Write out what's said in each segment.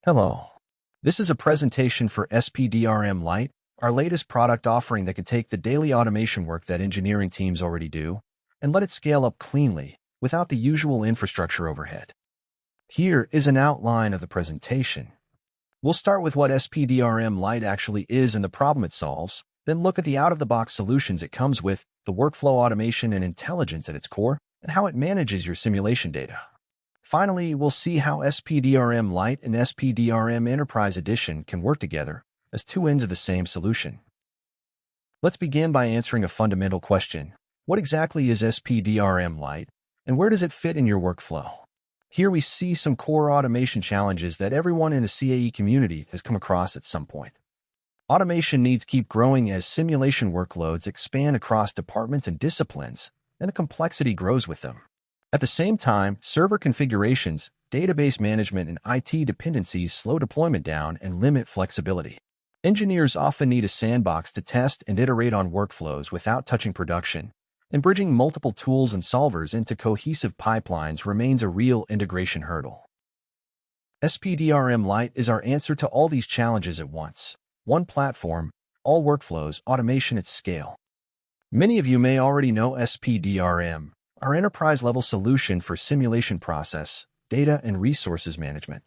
Hello. This is a presentation for SPDRM Lite, our latest product offering that can take the daily automation work that engineering teams already do and let it scale up cleanly without the usual infrastructure overhead. Here is an outline of the presentation. We'll start with what SPDRM Lite actually is and the problem it solves, then look at the out-of-the-box solutions it comes with, the workflow automation and intelligence at its core, and how it manages your simulation data. Finally, we'll see how SPDRM Lite and SPDRM Enterprise Edition can work together as two ends of the same solution. Let's begin by answering a fundamental question. What exactly is SPDRM Lite, and where does it fit in your workflow? Here we see some core automation challenges that everyone in the CAE community has come across at some point. Automation needs keep growing as simulation workloads expand across departments and disciplines, and the complexity grows with them. At the same time, server configurations, database management, and IT dependencies slow deployment down and limit flexibility. Engineers often need a sandbox to test and iterate on workflows without touching production, and bridging multiple tools and solvers into cohesive pipelines remains a real integration hurdle. SPDRM Lite is our answer to all these challenges at once. One platform, all workflows, automation at scale. Many of you may already know SPDRM, our enterprise-level solution for simulation process, data, and resources management.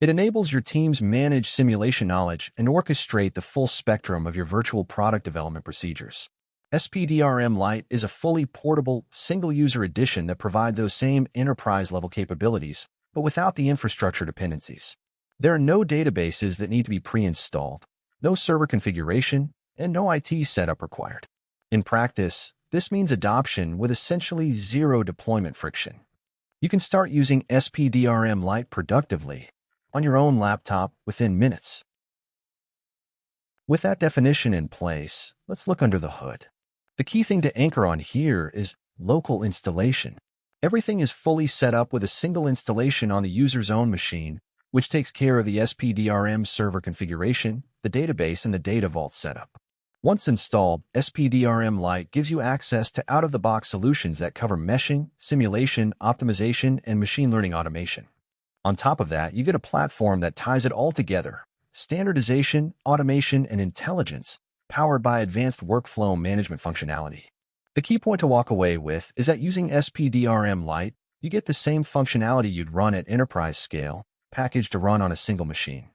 It enables your teams manage simulation knowledge and orchestrate the full spectrum of your virtual product development procedures. SPDRM Lite is a fully portable, single-user edition that provides those same enterprise-level capabilities, but without the infrastructure dependencies. There are no databases that need to be pre-installed, no server configuration, and no IT setup required. In practice, this means adoption with essentially zero deployment friction. You can start using SPDRM Lite productively on your own laptop within minutes. With that definition in place, let's look under the hood. The key thing to anchor on here is local installation. Everything is fully set up with a single installation on the user's own machine, which takes care of the SPDRM server configuration, the database, and the data vault setup. Once installed, SPDRM Lite gives you access to out-of-the-box solutions that cover meshing, simulation, optimization, and machine learning automation. On top of that, you get a platform that ties it all together: standardization, automation, and intelligence, powered by advanced workflow management functionality. The key point to walk away with is that using SPDRM Lite, you get the same functionality you'd run at enterprise scale, packaged to run on a single machine.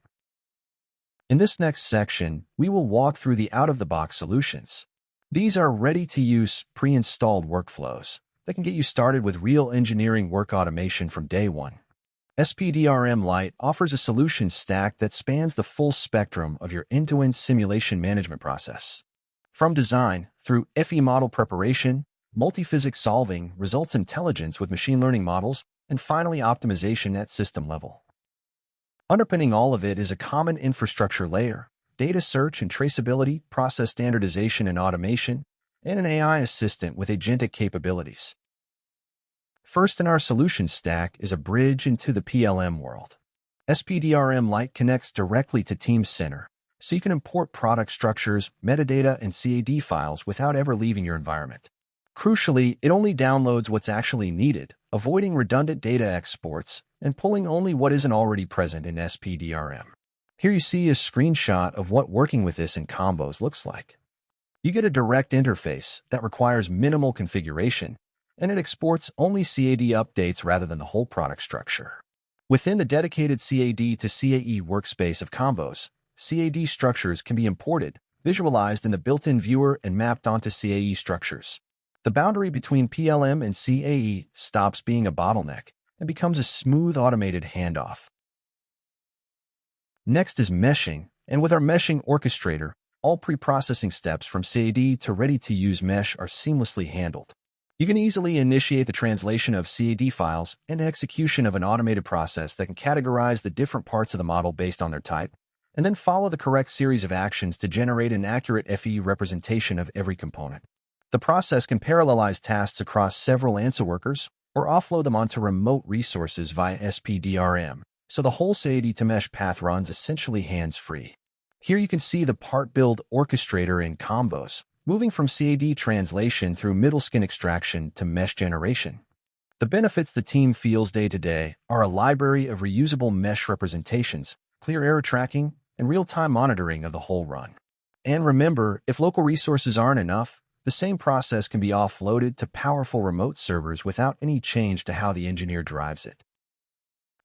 In this next section, we will walk through the out-of-the-box solutions. These are ready-to-use, pre-installed workflows that can get you started with real engineering work automation from day one. SPDRM Lite offers a solution stack that spans the full spectrum of your end-to-end simulation management process. From design, through FE model preparation, multi-physics solving, results intelligence with machine learning models, and finally optimization at system level. Underpinning all of it is a common infrastructure layer, data search and traceability, process standardization and automation, and an AI assistant with agentic capabilities. First in our solution stack is a bridge into the PLM world. SPDRM Lite connects directly to Teamcenter, so you can import product structures, metadata, and CAD files without ever leaving your environment. Crucially, it only downloads what's actually needed, avoiding redundant data exports and pulling only what isn't already present in SPDRM. Here you see a screenshot of what working with this in combos looks like. You get a direct interface that requires minimal configuration, and it exports only CAD updates rather than the whole product structure. Within the dedicated CAD to CAE workspace of combos, CAD structures can be imported, visualized in the built-in viewer, and mapped onto CAE structures. The boundary between PLM and CAE stops being a bottleneck and becomes a smooth automated handoff. Next is meshing, and with our meshing orchestrator, all pre-processing steps from CAD to ready-to-use mesh are seamlessly handled. You can easily initiate the translation of CAD files and execution of an automated process that can categorize the different parts of the model based on their type, and then follow the correct series of actions to generate an accurate FE representation of every component. The process can parallelize tasks across several ANSI workers or offload them onto remote resources via SPDRM, so the whole CAD to mesh path runs essentially hands-free. Here you can see the part build orchestrator in combos, moving from CAD translation through middle skin extraction to mesh generation. The benefits the team feels day to day are a library of reusable mesh representations, clear error tracking, and real-time monitoring of the whole run. And remember, if local resources aren't enough, the same process can be offloaded to powerful remote servers without any change to how the engineer drives it.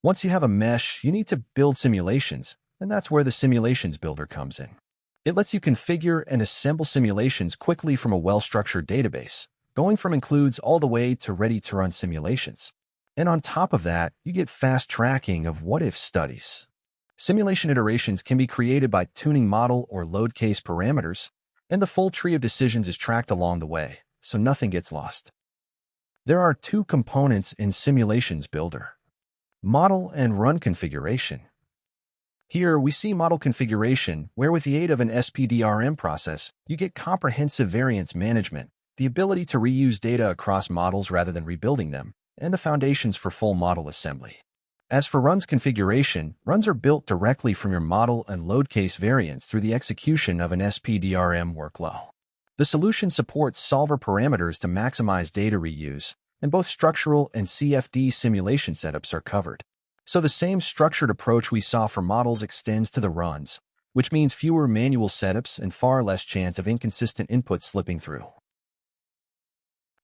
Once you have a mesh, you need to build simulations, and that's where the Simulations Builder comes in. It lets you configure and assemble simulations quickly from a well-structured database, going from includes all the way to ready-to-run simulations. And on top of that, you get fast tracking of what-if studies. Simulation iterations can be created by tuning model or load case parameters, and the full tree of decisions is tracked along the way, so nothing gets lost. There are two components in Simulations Builder: model and run configuration. Here, we see model configuration, where with the aid of an SPDRM process, you get comprehensive variance management, the ability to reuse data across models rather than rebuilding them, and the foundations for full model assembly. As for runs configuration, runs are built directly from your model and load case variants through the execution of an SPDRM workflow. The solution supports solver parameters to maximize data reuse, and both structural and CFD simulation setups are covered. So the same structured approach we saw for models extends to the runs, which means fewer manual setups and far less chance of inconsistent input slipping through.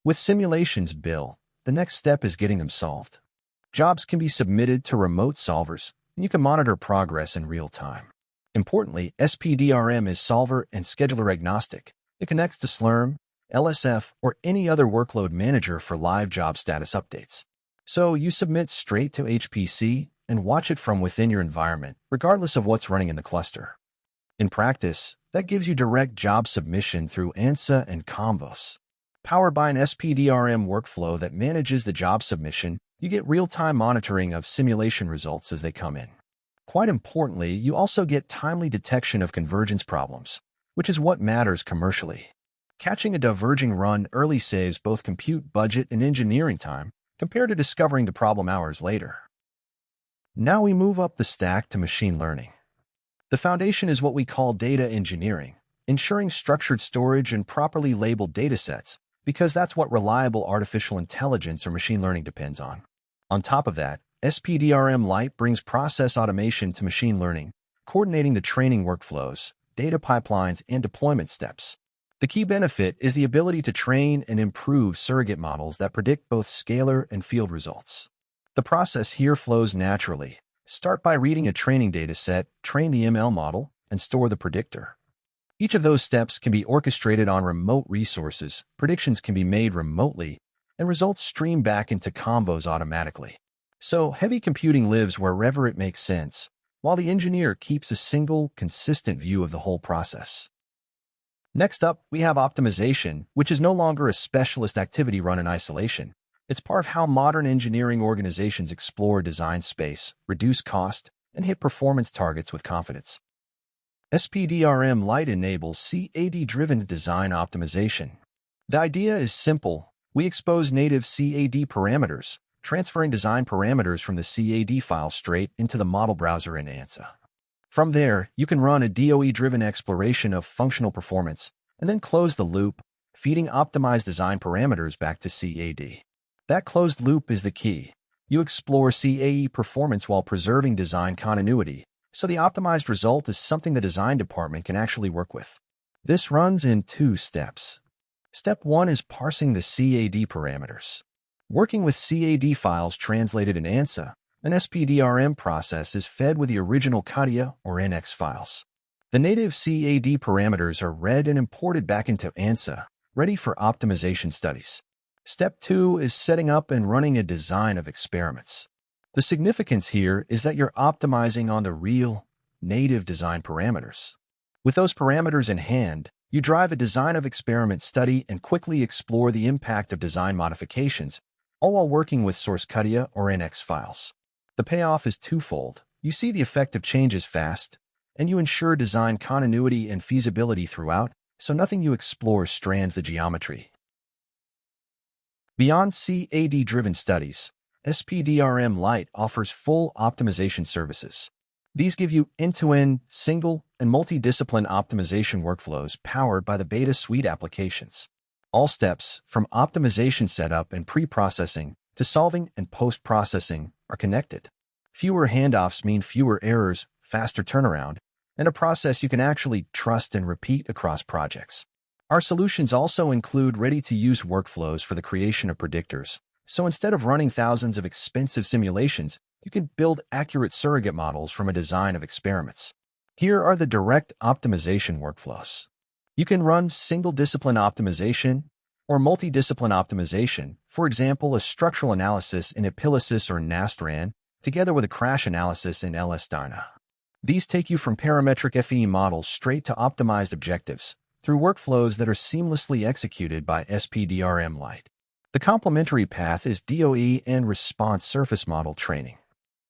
With Simulations Build, the next step is getting them solved. Jobs can be submitted to remote solvers, and you can monitor progress in real time. Importantly, SPDRM is solver and scheduler agnostic. It connects to Slurm, LSF, or any other workload manager for live job status updates. So you submit straight to HPC and watch it from within your environment, regardless of what's running in the cluster. In practice, that gives you direct job submission through ANSA and Commvault. Powered by an SPDRM workflow that manages the job submission, you get real-time monitoring of simulation results as they come in. Quite importantly, you also get timely detection of convergence problems, which is what matters commercially. Catching a diverging run early saves both compute budget and engineering time, compared to discovering the problem hours later. Now we move up the stack to machine learning. The foundation is what we call data engineering, ensuring structured storage and properly labeled datasets, because that's what reliable artificial intelligence or machine learning depends on. On top of that, SPDRM Lite brings process automation to machine learning, coordinating the training workflows, data pipelines, and deployment steps. The key benefit is the ability to train and improve surrogate models that predict both scalar and field results. The process here flows naturally. Start by reading a training dataset, train the ML model, and store the predictor. Each of those steps can be orchestrated on remote resources, predictions can be made remotely, and results stream back into Commvault automatically. So heavy computing lives wherever it makes sense, while the engineer keeps a single, consistent view of the whole process. Next up, we have optimization, which is no longer a specialist activity run in isolation. It's part of how modern engineering organizations explore design space, reduce cost, and hit performance targets with confidence. SPDRM Lite enables CAD-driven design optimization. The idea is simple. We expose native CAD parameters, transferring design parameters from the CAD file straight into the model browser in ANSA. From there, you can run a DOE-driven exploration of functional performance, and then close the loop, feeding optimized design parameters back to CAD. That closed loop is the key. You explore CAE performance while preserving design continuity, so the optimized result is something the design department can actually work with. This runs in 2 steps. Step 1 is parsing the CAD parameters. Working with CAD files translated in ANSA, an SPDRM process is fed with the original CADIA or NX files. The native CAD parameters are read and imported back into ANSA, ready for optimization studies. Step 2 is setting up and running a design of experiments. The significance here is that you're optimizing on the real, native design parameters. With those parameters in hand, you drive a design of experiment study and quickly explore the impact of design modifications, all while working with source CADIA or NX files. The payoff is twofold. You see the effect of changes fast, and you ensure design continuity and feasibility throughout, so nothing you explore strands the geometry. Beyond CAD-driven studies, SPDRM Lite offers full optimization services. These give you end-to-end, single, and multi-discipline optimization workflows powered by the Beta Suite applications. All steps, from optimization setup and pre-processing to solving and post-processing, are connected. Fewer handoffs mean fewer errors, faster turnaround, and a process you can actually trust and repeat across projects. Our solutions also include ready-to-use workflows for the creation of predictors. So instead of running thousands of expensive simulations, you can build accurate surrogate models from a design of experiments. Here are the direct optimization workflows. You can run single-discipline optimization or multi-discipline optimization, for example, a structural analysis in Epilisys or Nastran, together with a crash analysis in LS-DYNA. These take you from parametric FEE models straight to optimized objectives through workflows that are seamlessly executed by SPDRM Lite. The complementary path is DOE and response surface model training.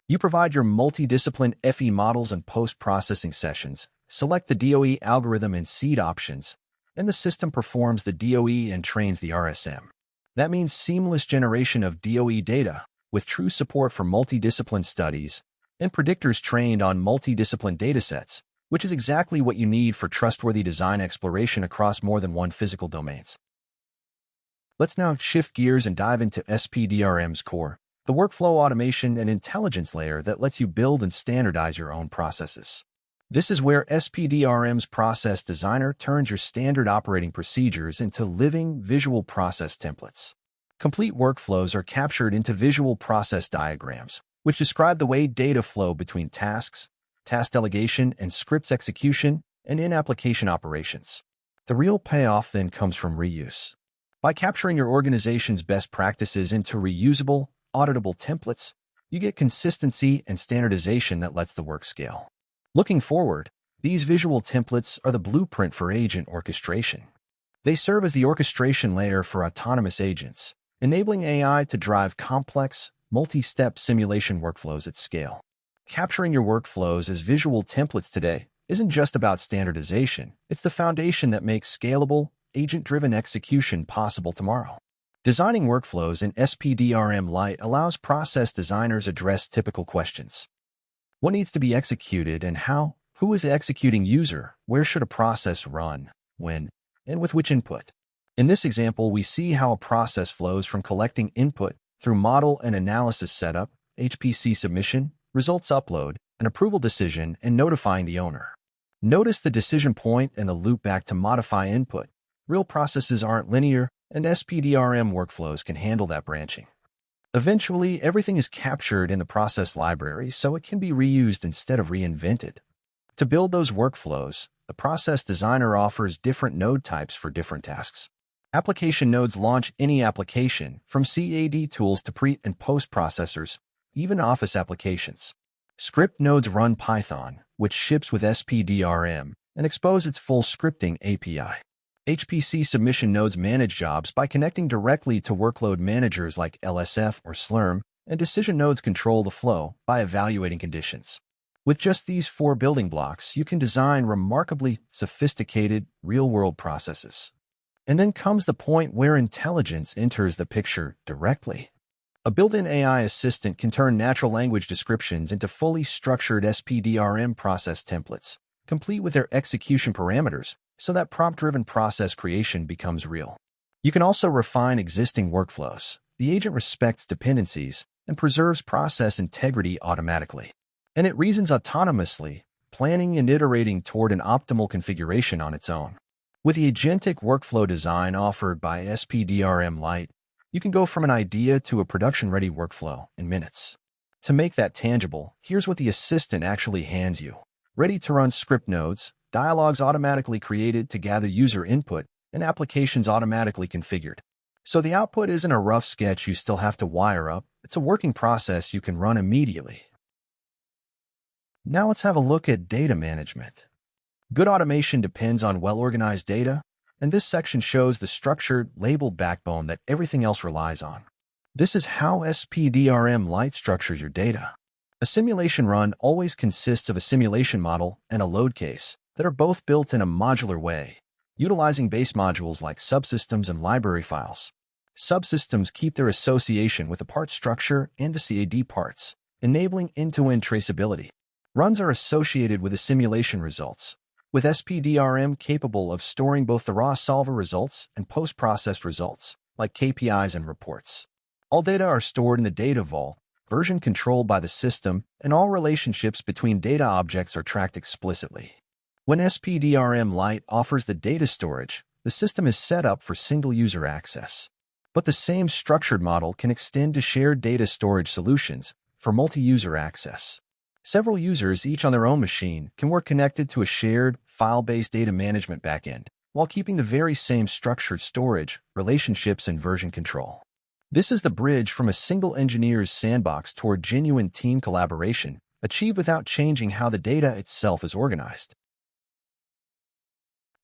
You provide your multi-discipline FE models and post-processing sessions, select the DOE algorithm and seed options, and the system performs the DOE and trains the RSM. That means seamless generation of DOE data with true support for multi-discipline studies and predictors trained on multi-discipline datasets, which is exactly what you need for trustworthy design exploration across more than one physical domains. Let's now shift gears and dive into SPDRM's core, the workflow automation and intelligence layer that lets you build and standardize your own processes. This is where SPDRM's Process Designer turns your standard operating procedures into living, visual process templates. Complete workflows are captured into visual process diagrams, which describe the way data flow between tasks, task delegation, and scripts execution, and in-application operations. The real payoff then comes from reuse. By capturing your organization's best practices into reusable, auditable templates, you get consistency and standardization that lets the work scale. Looking forward, these visual templates are the blueprint for agent orchestration. They serve as the orchestration layer for autonomous agents, enabling AI to drive complex, multi-step simulation workflows at scale. Capturing your workflows as visual templates today isn't just about standardization, it's the foundation that makes scalable, agent-driven execution possible tomorrow. Designing workflows in SPDRM Lite allows process designers to address typical questions. What needs to be executed and how? Who is the executing user? Where should a process run? When? And with which input? In this example, we see how a process flows from collecting input through model and analysis setup, HPC submission, results upload, an approval decision, and notifying the owner. Notice the decision point and the loop back to modify input. Real processes aren't linear, and SPDRM workflows can handle that branching. Eventually, everything is captured in the process library so it can be reused instead of reinvented. To build those workflows, the process designer offers different node types for different tasks. Application nodes launch any application, from CAD tools to pre- and post-processors, even Office applications. Script nodes run Python, which ships with SPDRM, and expose its full scripting API. HPC submission nodes manage jobs by connecting directly to workload managers like LSF or Slurm, and decision nodes control the flow by evaluating conditions. With just these 4 building blocks, you can design remarkably sophisticated, real-world processes. And then comes the point where intelligence enters the picture directly. A built-in AI assistant can turn natural language descriptions into fully structured SPDRM process templates, complete with their execution parameters, so that prompt-driven process creation becomes real. You can also refine existing workflows. The agent respects dependencies and preserves process integrity automatically. And it reasons autonomously, planning and iterating toward an optimal configuration on its own. With the agentic workflow design offered by SPDRM Lite, you can go from an idea to a production-ready workflow in minutes. To make that tangible, here's what the assistant actually hands you. Ready-to-run script nodes, dialogues automatically created to gather user input, and applications automatically configured. So the output isn't a rough sketch you still have to wire up, it's a working process you can run immediately. Now let's have a look at data management. Good automation depends on well-organized data, and this section shows the structured, labeled backbone that everything else relies on. This is how SPDRM Lite structures your data. A simulation run always consists of a simulation model and a load case that are both built in a modular way, utilizing base modules like subsystems and library files. Subsystems keep their association with the part structure and the CAD parts, enabling end-to-end traceability. Runs are associated with the simulation results, with SPDRM capable of storing both the raw solver results and post-processed results, like KPIs and reports. All data are stored in the data vault, version controlled by the system, and all relationships between data objects are tracked explicitly. When SPDRM Lite offers the data storage, the system is set up for single-user access. But the same structured model can extend to shared data storage solutions for multi-user access. Several users, each on their own machine, can work connected to a shared, file-based data management backend, while keeping the very same structured storage, relationships, and version control. This is the bridge from a single engineer's sandbox toward genuine team collaboration, achieved without changing how the data itself is organized.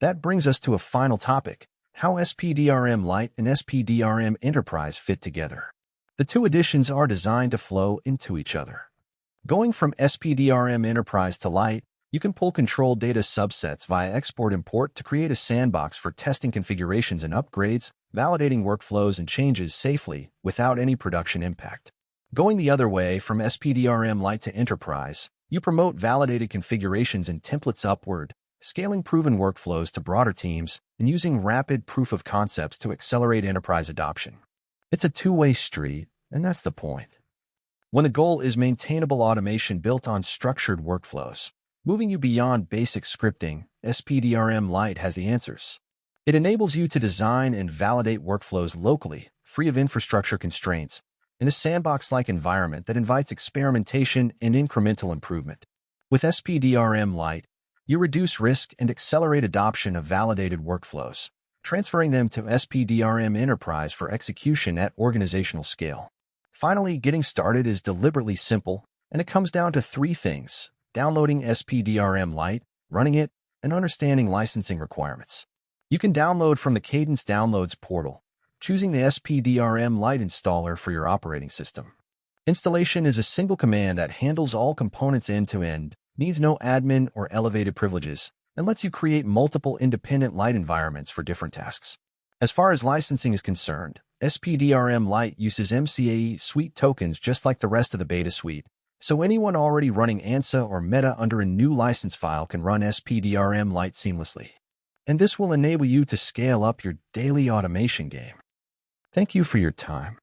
That brings us to a final topic: how SPDRM Lite and SPDRM Enterprise fit together. The two editions are designed to flow into each other. Going from SPDRM Enterprise to Lite, you can pull controlled data subsets via export-import to create a sandbox for testing configurations and upgrades, validating workflows and changes safely without any production impact. Going the other way from SPDRM Lite to Enterprise, you promote validated configurations and templates upward, scaling proven workflows to broader teams, and using rapid proof of concepts to accelerate enterprise adoption. It's a two-way street, and that's the point. When the goal is maintainable automation built on structured workflows, moving you beyond basic scripting, SPDRM Lite has the answers. It enables you to design and validate workflows locally, free of infrastructure constraints, in a sandbox-like environment that invites experimentation and incremental improvement. With SPDRM Lite, you reduce risk and accelerate adoption of validated workflows, transferring them to SPDRM Enterprise for execution at organizational scale. Finally, getting started is deliberately simple, and it comes down to three things: downloading SPDRM Lite, running it, and understanding licensing requirements. You can download from the Cadence Downloads portal, choosing the SPDRM Lite installer for your operating system. Installation is a single command that handles all components end-to-end, needs no admin or elevated privileges, and lets you create multiple independent Lite environments for different tasks. As far as licensing is concerned, SPDRM Lite uses MCAE Suite tokens just like the rest of the beta suite, so anyone already running ANSA or Meta under a new license file can run SPDRM Lite seamlessly. And this will enable you to scale up your daily automation game. Thank you for your time.